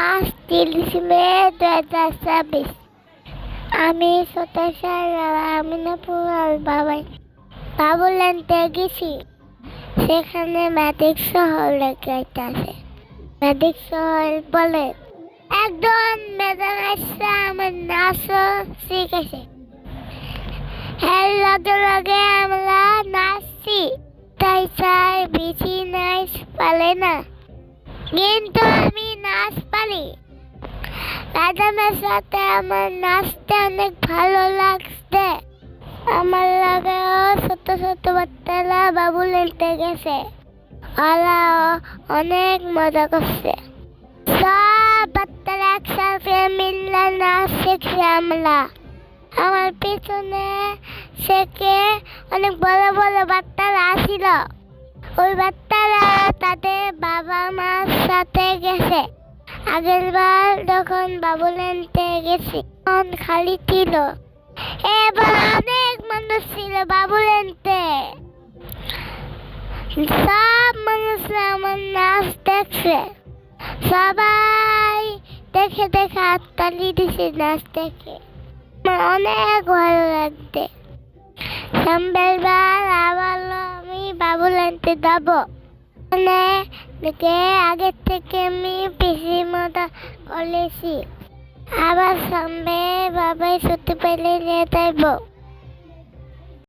আজ 30 মে 2024। আমি সতাশার আমিনাপুর আর বাবুল্যান্ডে গেছি। সেখানে ম্যাজিক শহর লেখা আছে। ম্যাজিক শহর বলে একজন ম্যাডাম এসে আমার নাচও শিখেছে। এর লগে লগে আমরা নাচছি, তাই স্যার বেশি নাচ পারে না, কিন্তু আমি নাচ পারি। ম্যাডামের সাথে আমার নাচতে অনেক ভালো লাগছে। আমার লাগেও ছোট ছোট বাচ্চারা বাবুল্যান্ডে গেছে, ওরা অনেক মজা করছে। সব বাচ্চারা একসাথে মিললে নাচ শিখছে আমরা। আমার পিছনে শেখে অনেক বড় বড় বাচ্চারা আসছিল। ওই বাচ্চারা তাদের বাবা মার সাথে গেছে। আগের বার যখন বাবুল্যান্ডে গেছি তখন খালি ছিল, এবার অনেক মানুষ ছিল বাবুল্যান্ডে। সব মানুষরা আমার নাচ দেখছে। সবাই দেখে দেখে হাততালি দিছে নাচ দেখে। আমার অনেক ভালো লাগছে। সামনের বার আবার আমি বাবুল্যান্ডে যাবো। আগের থেকে আমি বেশি মজা করেছি। আবার সামনে বাবাই ছুটি পেলে নিয়ে যাইব।